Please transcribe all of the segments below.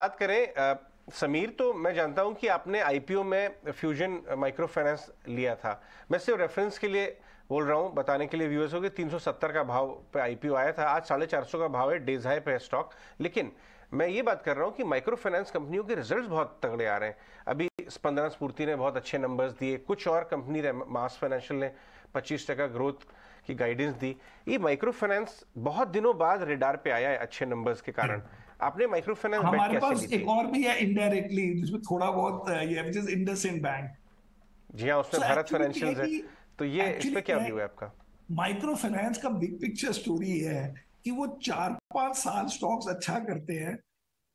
बात करें समीर, तो मैं जानता हूं कि आपने आईपीओ में फ्यूजन माइक्रो फाइनेंस लिया था। मैं सिर्फ रेफरेंस के लिए बोल रहा हूं, बताने के लिए व्यूअर्स को कि 370 का भाव पे आईपीओ आया था, आज 450 का भाव है, डेज हाई पे है स्टॉक। लेकिन मैं ये बात कर रहा हूं कि माइक्रो फाइनेंस कंपनियों के रिजल्ट्स बहुत तगड़े आ रहे हैं। अभी स्पंदना स्फूर्ति ने बहुत अच्छे नंबर्स दिए, कुछ और कंपनी मास फाइनेंशियल ने 25% ग्रोथ की गाइडेंस दी। ये माइक्रो फाइनेंस बहुत दिनों बाद रेडार पे आया है अच्छे नंबर्स के कारण। आपने माइक्रो फाइनेंस बेट हमारे कैसे पास ली एक थी? और भी है इनडायरेक्टली जिसमें थोड़ा बहुत ये विच इज इंडसइंड बैंक। जी हाँ, उसमें सो भारत एक्चुअली क्या है फाइनेंशियल्स है। कि तो ये इस एक्चुअली पे क्या क्या है, व्यू है आपका? माइक्रो फाइनेंस का बिग पिक्चर स्टोरी है कि वो 4-5 साल स्टॉक्स अच्छा करते हैं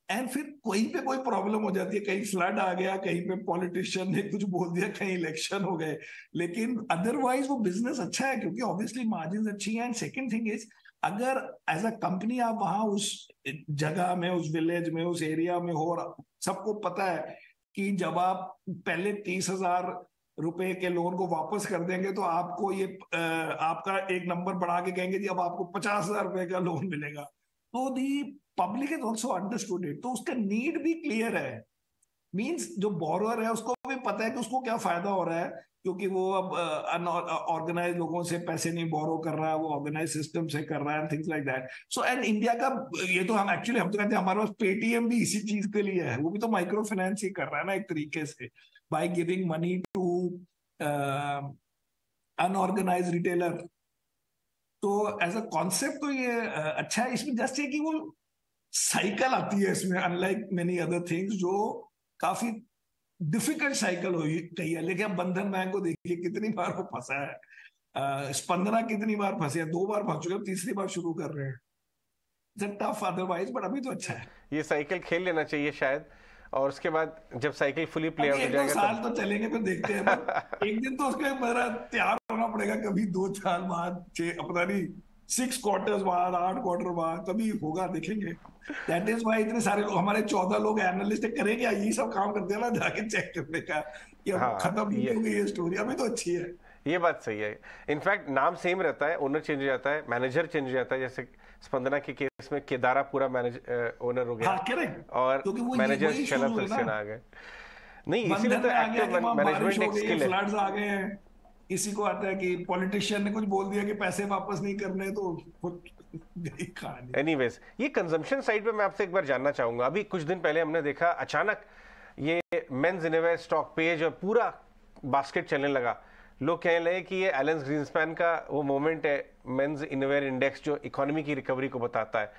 एंड फिर कहीं पे कोई प्रॉब्लम हो जाती है, कहीं फ्लड आ गया, कहीं पे पॉलिटिशियन ने कुछ बोल दिया, कहीं इलेक्शन हो गए, लेकिन अदरवाइज वो बिजनेस अच्छा है क्योंकि ऑब्वियसली मार्जिन अच्छी है। एंड सेकेंड थिंग इज, अगर एज अ कंपनी आप वहां उस जगह में, उस विलेज में, उस एरिया में हो और सबको पता है कि जब आप पहले 30,000 रुपए के लोन को वापस कर देंगे तो आपको ये आपका एक नंबर बढ़ा के कहेंगे जी अब आपको 50,000 रुपए का लोन मिलेगा, तो the public is also understood it, तो उसका नीड भी क्लियर है। मींस जो बोरोअर है उसको भी पता है कि उसको क्या फायदा हो रहा है, क्योंकि वो अब ऑर्गेनाइज लोगों से पैसे नहीं बोरो कर रहा है, वो ऑर्गेनाइज सिस्टम से कर रहा है, things like that. So and India का ये तो हम तो कहते हैं हमारे पास पेटीएम भी इसी चीज के लिए है, वो भी तो माइक्रो फाइनेंस ही कर रहा है ना एक तरीके से, by giving money to unorganise retailer. तो एज अ कॉन्सेप्ट तो ये अच्छा है। इसमें जस्ट ये कि वो साइकिल आती है इसमें, अनलाइक मेनी अदर थिंग्स जो काफी डिफिकल्ट साइकिल हुई कही है। लेकिन अब बंधन बैंक को देखिए कितनी बार वो फंसा है, स्पंदना कितनी बार फंसे हैं, 2 बार फंस चुके हैं, तीसरी बार शुरू कर रहे हैं। इट्स टफ अदरवाइज, बट अभी तो अच्छा है। ये साइकिल खेल लेना चाहिए शायद, और उसके बाद जब साइकिल फुली प्ले अभी आउट हो एक दो जाएगा साल तब। तो चलेंगे फिर देखते हैं, बट एक दिन तो उसके मेरा तैयार होना पड़ेगा, कभी 2 साल बाद, पता नहीं 6 क्वार्टर्स बाद, 8 क्वार्टर बाद, कभी होगा देखेंगे। दैट इज वाई इतने सारे लोग, हमारे 14 लोग एनालिस्ट करेंगे यही सब काम करते हैं ना, जाके चेक करने का कि अब हाँ, खत्म नहीं ये होगी ये स्टोरी, अभी तो अच्छी है। ये बात सही है। इनफैक्ट नाम सेम रहता है, ओनर चेंज हो जाता है, मैनेजर चेंज हो जाता है। जैसे स्पंदना के केस में केदारा पूरा मैनेज ओनर हो गया हाँ करेक्ट, और क्योंकि वो ये मैनेजर वही इश्यूज शलभ हुए ना। सक्सेना आ गए। नहीं, इसीलिए बंधन तो में आ गया कि एक्टिव वहां बारिश मैनेजमेंट हो एक गई है, स्किल है। फ्लड्स आ गए हैं, किसी को आता है कि पॉलिटिशियन ने कुछ बोल दिया कि पैसे वापस नहीं करने, तो गई कहानी। एनीवेज, ये कंजम्पशन साइड पे मैं आपसे एक बार जानना चाहूंगा। अभी कुछ दिन पहले हमने देखा अचानक ये मेंस इनरवेयर स्टॉक पेज और पूरा बास्केट चलने लगा। लोग कहने लगे कि ये एलेंस ग्रीनस्पैन का वो मोमेंट है, मेंस इनरवेयर इंडेक्स जो इकोनॉमी की रिकवरी को बताता है।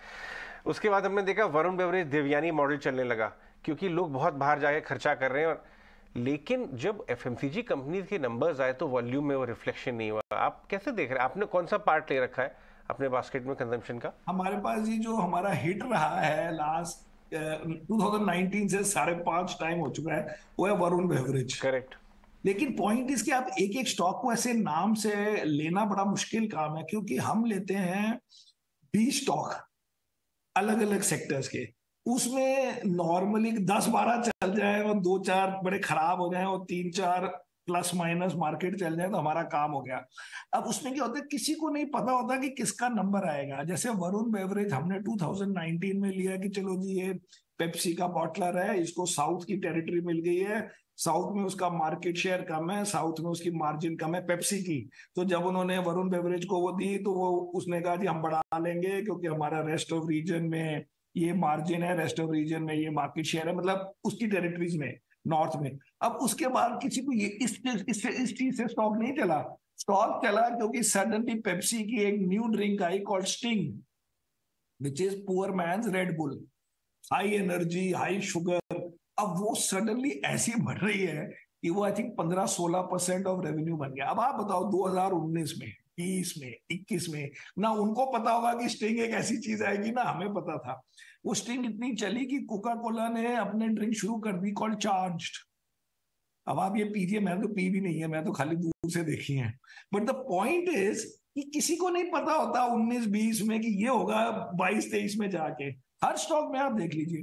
उसके बाद हमने देखा वरुण बेवरेज देवयानी मॉडल चलने लगा, क्योंकि लोग बहुत बाहर जाके खर्चा कर रहे हैं। और लेकिन जब एफएमसीजी कंपनी के नंबर्स आए तो वॉल्यूम में वो रिफ्लेक्शन नहीं हुआ। आप कैसे देख रहे हैं? आपने कौन सा पार्ट ले रखा है अपने बास्केट में कंजम्पशन का? हमारे पास ये जो हमारा हिट रहा है लास्ट 2019 से 5.5 टाइम हो चुका है, वो है वरुण बेवरेज। करेक्ट। लेकिन पॉइंट इसके, आप एक एक स्टॉक को ऐसे नाम से लेना बड़ा मुश्किल काम है, क्योंकि हम लेते हैं 20 स्टॉक अलग अलग सेक्टर्स के, उसमें नॉर्मली 10-12 चल जाए और 2-4 बड़े खराब हो जाए और 3-4 प्लस माइनस मार्केट चल जाए तो हमारा काम हो गया। अब उसमें क्या होता है, किसी को नहीं पता होता कि किसका नंबर आएगा। जैसे वरुण बेवरेज हमने 2019 में लिया कि चलो जी ये पेप्सी का बॉटलर है, इसको साउथ की टेरिटरी मिल गई है, साउथ में उसका मार्केट शेयर कम है, साउथ में उसकी मार्जिन कम है पेप्सी की। तो जब उन्होंने वरुण बेवरेज को वो दी तो वो उसने कहा जी हम बढ़ा लेंगे क्योंकि हमारा रेस्ट ऑफ रीजन में ये मार्जिन है, रेस्ट ऑफ रीजन में ये मार्केट शेयर है, मतलब उसकी टेरिटरीज में, नॉर्थ में। अब उसके बाद किसी को ये इस चीज से स्टॉक नहीं चला। स्टॉक चला क्योंकि सडनली पेप्सी की एक new drink I called Sting, which is poor man's Red Bull, high energy, high sugar. अब वो सडनली ऐसी बढ़ रही है कि वो आई थिंक 15-16% ऑफ रेवेन्यू बन गया। अब आप बताओ 2019 में, 20 में, 21 में, ना उनको पता होगा कि स्टिंग एक ऐसी चीज आएगी, ना हमें पता था। वो स्टिंग इतनी चली कि कोका कोला ने अपने ड्रिंक शुरू कर दी कॉल्ड चार्ज्ड। अब आप ये पीजिए, मैं तो पी भी नहीं है, मैं तो खाली दूर से देखी है। बट द पॉइंट इज कि किसी को नहीं पता होता 19-20 में कि ये होगा 22-23 में जाके। हर स्टॉक में आप देख लीजिए,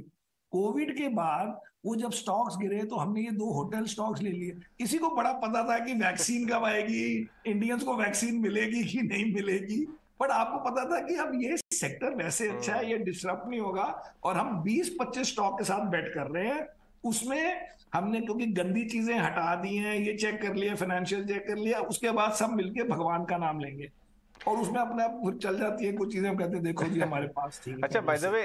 कोविड के बाद वो जब स्टॉक्स गिरे तो हमने ये 2 होटल स्टॉक्स ले लिए। किसी को बड़ा पता था कि वैक्सीन कब आएगी, इंडियंस को वैक्सीन मिलेगी कि नहीं मिलेगी, बट आपको पता था कि अब ये सेक्टर वैसे अच्छा है, ये डिसरप्ट नहीं होगा, और हम 20-25 स्टॉक के साथ बेट कर रहे हैं, उसमें हमने क्योंकि गंदी चीजें हटा दी हैं, ये चेक कर लिया, फाइनेंशियल चेक कर लिया, उसके बाद सब मिलके भगवान का नाम लेंगे, और उसमें अपने आप चल जाती है कुछ चीजें, हम कहते हैं देखो जी हमारे पास थी अच्छा, बाय द वे